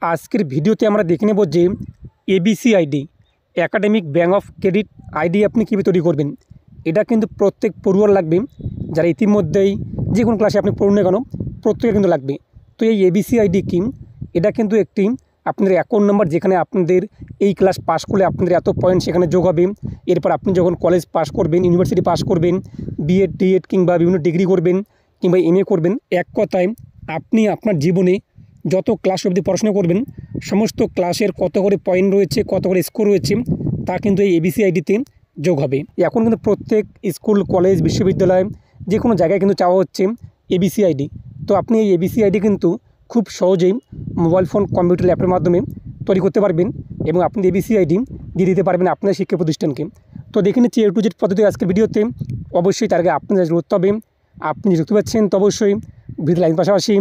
আজকের ভিডিওতে আমরা দেখে নেব যে ABC ID academic bank of credit ID আপনি কীভাবে তৈরি করবেন। এটা কিন্তু প্রত্যেক পড়ুয়ার লাগবে, যারা ইতিমধ্যেই যে কোনো ক্লাসে আপনি পড়ুন না কেন প্রত্যেকে কিন্তু লাগবে। তো এই এবিসি আইডি কি, এটা কিন্তু একটি আপনাদের অ্যাকাউন্ট নাম্বার, যেখানে আপনাদের এই ক্লাস পাস করলে আপনাদের এত পয়েন্ট সেখানে যোগ হবে। এরপর আপনি যখন কলেজ পাস করবেন, ইউনিভার্সিটি পাস করবেন, বিএড ডিএড কিংবা বিভিন্ন ডিগ্রি করবেন কিংবা এমএ করবেন, এক কথায় আপনি আপনার জীবনে যত ক্লাস অবধি পড়াশোনা করবেন সমস্ত ক্লাসের কত করে পয়েন্ট রয়েছে, কত করে স্কোর রয়েছে, তা কিন্তু এই এবিসি আইডিতে যোগ হবে। এখন কিন্তু প্রত্যেক স্কুল, কলেজ, বিশ্ববিদ্যালয় যে কোনো জায়গায় কিন্তু চাওয়া হচ্ছে এবিসি আইডি। তো আপনি এই এবিসি আইডি কিন্তু খুব সহজেই মোবাইল ফোন, কম্পিউটার, ল্যাপটপের মাধ্যমে তৈরি করতে পারবেন এবং আপনি এবিসি আইডি দিয়ে দিতে পারবেন আপনার শিক্ষা প্রতিষ্ঠানকে। তো দেখে নিচ্ছি A to Z পদ্ধতি আজকের ভিডিওতে। অবশ্যই তার আগে আপনাদের করতে হবে, আপনি যুক্ত পাচ্ছেন তো অবশ্যই ভিডিও লাইন পাশাপাশি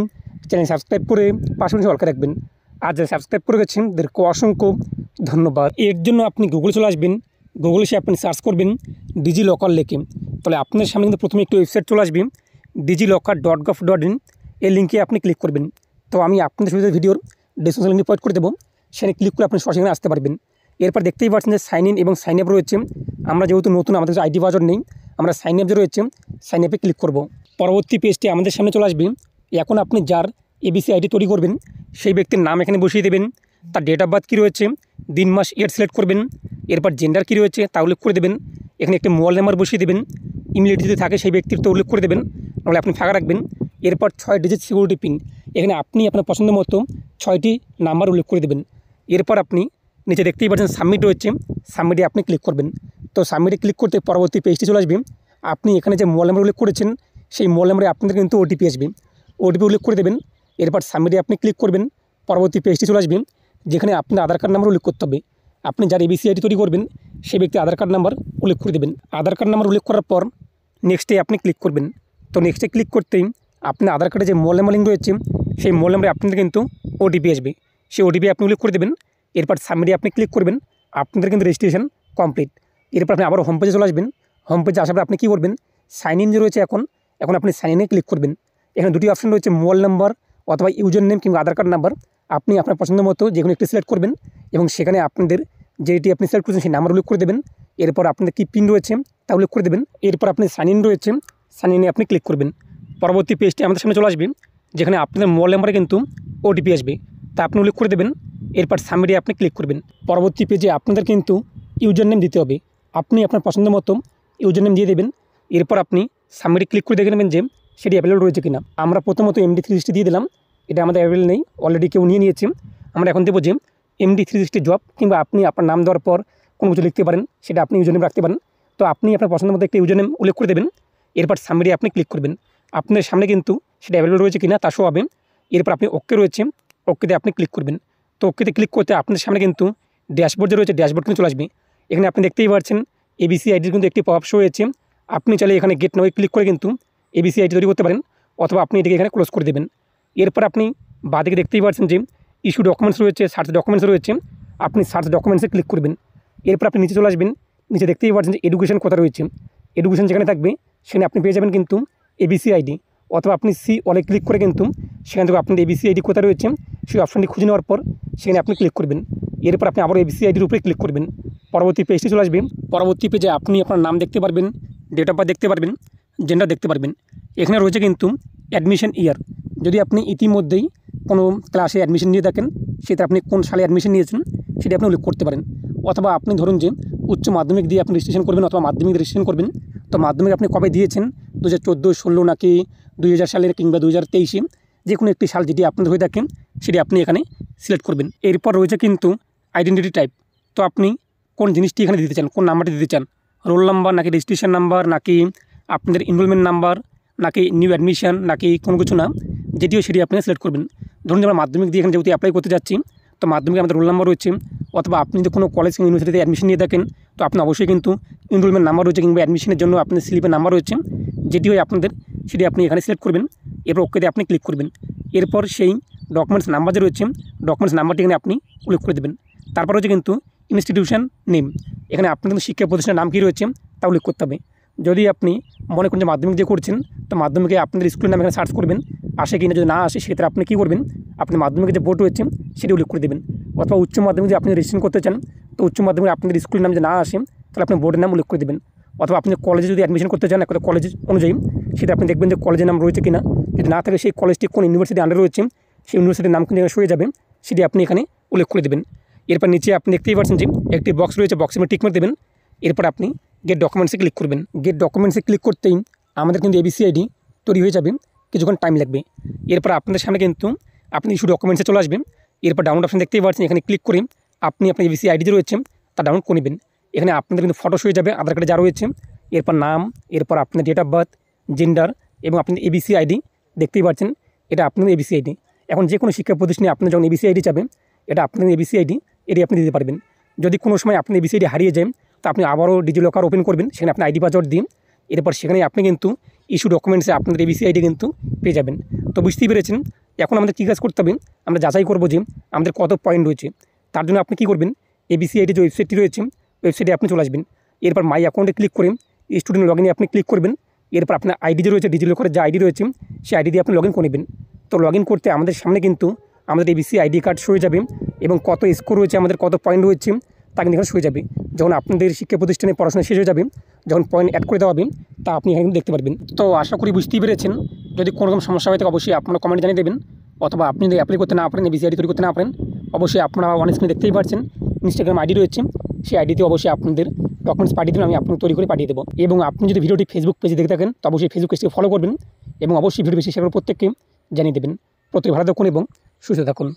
চ্যানেল সাবস্ক্রাইব করে পাশাপাশি অলকা রাখবেন। আর যারা সাবস্ক্রাইব করে গেছেন তাদেরকে অসংখ্য ধন্যবাদ। এর জন্য আপনি গুগলে চলে আসবেন, গুগলে এসে আপনি সার্চ করবেন ডিজিলকার লিখে। তাহলে আপনার সামনে কিন্তু প্রথমে একটি ওয়েবসাইট চলে আসবে digilokar.gov.in। এই লিঙ্কে আপনি ক্লিক করবেন। তো আমি আপনাদের সুবিধা ভিডিওর ডেসক্রিপশন লিঙ্কে প্রোভাইড করে দেবো, সেখানে ক্লিক করে আপনি সরাসরি আসতে পারবেন। এরপর দেখতেই পাচ্ছেন যে সাইন ইন এবং সাইন আপ রয়েছে। আমরা যেহেতু নতুন, আমাদের আইডি বাজার নেই, আমরা সাইন আপ যে রয়েছে সাইন আপে ক্লিক করব। পরবর্তী পেজটি আমাদের সামনে চলে আসবে। এখন আপনি যার এবিসি আইডি তৈরি করবেন সেই ব্যক্তির নাম এখানে বসিয়ে দেবেন, তার ডেট অফ বার্থ কী রয়েছে, দিন মাস ইয়ার সিলেক্ট করবেন, এরপর জেন্ডার কী রয়েছে তা উল্লেখ করে দেবেন, এখানে একটি মোবাইল নাম্বার বসিয়ে দেবেন, ইমেল আইডি যদি থাকে সেই ব্যক্তির তো উল্লেখ করে দেবেন, নাহলে আপনি ফাঁকা রাখবেন। এরপর 6 ডিজিট সিকিউরিটি পিন, এখানে আপনি আপনার পছন্দ মতো 6টি নাম্বার উল্লেখ করে দেবেন। এরপর আপনি নিচে দেখতেই পাচ্ছেন সাবমিট রয়েছে, সাবমিটে আপনি ক্লিক করবেন। তো সাবমিটে ক্লিক করতে পরবর্তী পেজটি চলে আসবে। আপনি এখানে যে মোবাইল নাম্বার উল্লেখ করেছেন সেই মোবাইল নাম্বারে আপনাদের কিন্তু ওটিপি আসবে, ওটিপি উল্লেখ করে দেবেন। এরপর সাবমিটে আপনি ক্লিক করবেন। পরবর্তী পেজটি চলে আসবে, যেখানে আপনার আধার কার্ড নাম্বার উল্লেখ করতে হবে। আপনি যার এবিসি আইডি তৈরি করবেন সেই ব্যক্তি আধার কার্ড নাম্বার উল্লেখ করে দেবেন। আধার কার্ড নাম্বার উল্লেখ করার পর নেক্সটে আপনি ক্লিক করবেন। তো নেক্সটে ক্লিক করতেই আপনার আধার কার্ডে যে মোবাইল নাম্বার লিঙ্ক রয়েছে সেই মোবাইল নাম্বারে আপনাদের কিন্তু ওটিপি আসবে, সেই ওটিপি আপনি উল্লেখ করে দেবেন। এরপর সাবমিটে আপনি ক্লিক করবেন। আপনাদের কিন্তু রেজিস্ট্রেশন কমপ্লিট। এরপর আপনি আবারও হোম পেজে চলে আসবেন। হোম পেজে আসার পর আপনি কী করবেন, সাইন ইন যে রয়েছে এখন আপনি সাইন ইনে ক্লিক করবেন। এখানে দুটি অপশন রয়েছে, মোবাইল নাম্বার অথবা ইউজার নেম কিংবা আধার কার্ড নাম্বার। আপনি আপনার পছন্দ মতো যে কোনো একটি সিলেক্ট করবেন এবং সেখানে আপনাদের যেটি আপনি সিলেক্ট করেছেন সেই নাম্বার উল্লেখ করে দেবেন। এরপর আপনাদের কী পিন রয়েছে তা উল্লেখ করে দেবেন। এরপর আপনি সাইন ইন রয়েছে, সাইন ইনে আপনি ক্লিক করবেন। পরবর্তী পেজটি আমাদের সামনে চলে আসবে, যেখানে আপনাদের মোবাইল নাম্বারে কিন্তু ওটিপি আসবে, তা আপনি উল্লেখ করে দেবেন। এরপর সাবমিটে আপনি ক্লিক করবেন। পরবর্তী পেজে আপনাদের কিন্তু ইউজার নেম দিতে হবে, আপনি আপনার পছন্দ মতো ইউজার নেম দিয়ে দেবেন। এরপর আপনি সাবমিটে ক্লিক করে দেখে নেবেন যে সেটি অ্যাভেলেবল রয়েছে কিনা। আমরা প্রথমত MD360 দিয়ে দিলাম, এটা আমাদের অ্যাভেলেবল নেই, অলরেডি কেউ নিয়ে নিয়েছে। আমরা এখন দেবো যে MD360 জব, কিংবা আপনি আপনার নাম দেওয়ার পর কোনো কিছু লিখতে পারেন, সেটা আপনি ইউজার নেম রাখতে পারেন। তো আপনি আপনার পছন্দ মতো একটা ইউজার নেম উল্লেখ করে দেবেন। এরপর সাবমিটে আপনি ক্লিক করবেন। আপনার সামনে কিন্তু সেটা অ্যাভেলেবল রয়েছে কিনা তা শো হবে। এরপর আপনি ওকে রয়েছে, ওকেতে আপনি ক্লিক করবেন। তো ওকেতে ক্লিক করতে আপনাদের সামনে কিন্তু ড্যাশবোর্ড যে রয়েছে ড্যাশবোর্ড কিন্তু চলে আসবে। এখানে আপনি দেখতেই পাচ্ছেন এবিসি আইডির কিন্তু একটি পপ শো হয়েছে। আপনি চাইলে এখানে গেট নাও ক্লিক করে কিন্তু এবিসি আইডি তৈরি করতে পারেন, অথবা আপনি এটিকে এখানে ক্লোজ করে দেবেন। এরপর আপনি বাঁদিকে দেখতেই পাচ্ছেন যে ইস্যু ডকুমেন্টস রয়েছে, সার্চ ডকুমেন্টস রয়েছে, আপনি সার্চ ডকুমেন্টসে ক্লিক করবেন। এরপর আপনি নিচে চলে আসবেন, নিচে দেখতেই পাচ্ছেন যে এডুকেশন কোথা রয়েছে, এডুকেশন যেখানে থাকবে সেখানে আপনি পেয়ে যাবেন কিন্তু এবিসি আইডি, অথবা আপনি সি অলে ক্লিক করে কিন্তু সেখান থেকে আপনাদের এবিসি আইডি কোথা রয়েছে সেই অপশানটি খুঁজে নেওয়ার পর সেখানে আপনি ক্লিক করবেন। এরপর আপনি আবার এবিসি আইডির উপরে ক্লিক করবেন। পরবর্তী পেজটি চলে আসবে। পরবর্তী পেজে আপনি আপনার নাম দেখতে পারবেন, ডেট অফ বার্থ দেখতে পারবেন, জেন্ডার দেখতে পারবেন। এখানে রয়েছে কিন্তু অ্যাডমিশন ইয়ার, যদি আপনি ইতিমধ্যেই কোনো ক্লাসে অ্যাডমিশন নিয়ে থাকেন সেটা আপনি কোন সালে অ্যাডমিশন নিয়েছেন সেটা আপনি উল্লেখ করতে পারেন। অথবা আপনি ধরুন যে উচ্চ মাধ্যমিক দিয়ে আপনি রেজিস্ট্রেশন করবেন, অথবা মাধ্যমিক রেজিস্ট্রেশন করবেন, তো মাধ্যমিক আপনি কবে দিয়েছেন, 2014, 16 নাকি 2000 সালের কিংবা 2023, যে কোনো একটি সাল যেটি আপনাদের হয়ে থাকেন সেটি আপনি এখানে সিলেক্ট করবেন। এরপর রয়েছে কিন্তু আইডেন্টিটি টাইপ, তো আপনি কোন জিনিসটি এখানে দিতে চান, কোন নাম্বারটি দিতে চান, রোল নাম্বার নাকি রেজিস্ট্রেশন নাম্বার নাকি আপনাদের এনরোলমেন্ট নাম্বার নাকি নিউ অ্যাডমিশন নাকি কোনো কিছু না, যেটিও সেটি আপনি সিলেক্ট করবেন। ধরুন যে আমরা মাধ্যমিক দিয়ে এখানে যেহেতু অ্যাপ্লাই করতে যাচ্ছি, তো মাধ্যমিকে আমাদের রোল নাম্বার রয়েছে, অথবা আপনি যদি কোনো কলেজ কিংবা ইউনিভার্সিটিতে অ্যাডমিশন নিয়ে থাকেন তো আপনি অবশ্যই কিন্তু এনরোলমেন্ট নাম্বার রয়েছে কিংবা অ্যাডমিশনের জন্য আপনাদের স্লিপের নাম্বার রয়েছে, যেটি হয় আপনাদের সেটি আপনি এখানে সিলেক্ট করবেন। এরপর ওকেতে আপনি ক্লিক করবেন। এরপর সেই ডকুমেন্টস নাম্বার যে রয়েছে ডকুমেন্টস নাম্বারটি এখানে আপনি উল্লেখ করে দেবেন। তারপর হচ্ছে কিন্তু ইনস্টিটিউশন নেম, এখানে আপনাদের শিক্ষা প্রতিষ্ঠানের নাম কী রয়েছে তা উল্লেখ করতে হবে। যদি আপনি মনে করেন যে মাধ্যমিক যে করছেন, তো মাধ্যমিকে আপনাদের স্কুলের নাম এখানে সার্চ করবেন, আসে কিনা, যদি না আসে সেক্ষেত্রে আপনি কী করবেন, আপনি মাধ্যমিকের যে বোর্ড রয়েছে সেটি উল্লেখ করে দেবেন। অথবা উচ্চ মাধ্যমিক যদি আপনি রেজিস্ট্রেশন করতে চান, তো উচ্চ মাধ্যমিক আপনাদের স্কুলের নাম যদি না আসে তাহলে আপনি বোর্ডের নাম উল্লেখ করে দেবেন। অথবা আপনি কলেজে যদি অ্যাডমিশন করতে চান একটা কলেজ অনুযায়ী, সেটা আপনি দেখবেন যে কলেজের নাম রয়েছে কিনা, যদি না থাকে সেই কলেজটি কোন ইউনিভার্সিটি আন্ডারে রয়েছে সেই ইউনিভার্সিটির নাম কিন্তু এখানে সয়ে যাবে, সেটি আপনি এখানে উল্লেখ করে দেবেন। এরপর নিচে আপনি দেখতেই পাচ্ছেন যে একটি বক্স রয়েছে, বক্সের মধ্যে টিক মার্ক দেবেন। এরপর আপনি গেট ডকুমেন্টসে ক্লিক করবেন। গেট ডকুমেন্টসে ক্লিক করতেই আমাদের কিন্তু এবিসি আইডি তৈরি হয়ে যাবে, কিছুক্ষণ টাইম লাগবে। এরপর আপনাদের সামনে কিন্তু আপনি ইস্যু ডকুমেন্টসে চলে আসবেন। এরপর ডাউনলোড অপশন দেখতেই পাচ্ছেন, এখানে ক্লিক করে আপনি আপনার এবিসি আইডি যে রয়েছে তা ডাউনলোড করে নেবেন। এখানে আপনাদের কিন্তু ফটো হয়ে যাবে আধার কার্ডে যা রয়েছে, এরপর নাম, এরপর আপনার ডেট অফ বার্থ, জেন্ডার এবং আপনার এবিসি আইডি দেখতেই পাচ্ছেন, এটা আপনাদের এবিসি আইডি। এখন যে কোনো শিক্ষা প্রতিষ্ঠানে আপনি যখন এবিসি আইডি চাবেন, এটা আপনাদের এবিসি আইডি, এটি আপনি দিতে পারবেন। যদি কোনো সময় আপনার এবিসি আইডি হারিয়ে যায়, তো আপনি আবারও ডিজিলকার ওপেন করবেন, সেখানে আপনি আইডি পাসওয়ার্ড দিন। এরপর সেখানে আপনি কিন্তু ইস্যু ডকুমেন্টসে আপনাদের এবিসি আইডি কিন্তু পেয়ে যাবেন। তো বুঝতেই পেরেছেন, এখন আমাদের কী কাজ করতে হবে, আমরা যাচাই করবো যে আমাদের কত পয়েন্ট রয়েছে। তার জন্য আপনি কী করবেন, এবিসি আইডি যে ওয়েবসাইটটি রয়েছে ওয়েবসাইটে আপনি চলে আসবেন। এরপর মাই অ্যাকাউন্টে ক্লিক করে স্টুডেন্ট লগ ইনে আপনি ক্লিক করবেন। এরপর আপনার আইডি যে রয়েছে ডিজিলকারের যে আইডি রয়েছে সেই আইডি দিয়ে আপনি লগ ইন করে নেবেন। তো লগ ইন করতে আমাদের সামনে কিন্তু আমাদের এবিসি আইডি কার্ড হয়ে যাবে এবং কত স্কোর রয়েছে, আমাদের কত পয়েন্ট রয়েছে তা কিন্তু এখানে হয়ে যাবে। যখন আপনাদের শিক্ষা প্রতিষ্ঠানে পড়াশোনা শেষ হয়ে যাবে, যখন পয়েন্ট অ্যাড করে দেওয়া হবে, তা আপনি এখানে দেখতে পারবেন। তো আশা করি বুঝতেই পেরেছেন। যদি কোনো রকম সমস্যা হয় থাকে অবশ্যই আপনারা কমেন্টে জানিয়ে দেবেন। অথবা আপনি যদি অ্যাপ্লাই করতে না পারেন, এবিসি আইডি তৈরি করতে না পারেন, অবশ্যই আপনারা অন স্ক্রিনে দেখতেই পাচ্ছেন ইনস্টাগ্রাম আইডি রয়েছে, সেই আইডিতে অবশ্যই আপনাদের ডকুমেন্টস পাঠিয়ে দেবেন, আমি আপনাকে তৈরি করে পাঠিয়ে দেবো। এবং আপনি যদি ভিডিওটি ফেসবুক পেজে দেখে থাকেন, তো অবশ্যই ফেসবুক পেজটিকে ফলো করবেন এবং অবশ্যই ভিডিও বেশি শেয়ার করে প্রত্যেককে জানিয়ে দেবেন। প্রত্যেকে ভালো থাকুন এবং সুস্থ থাকুন।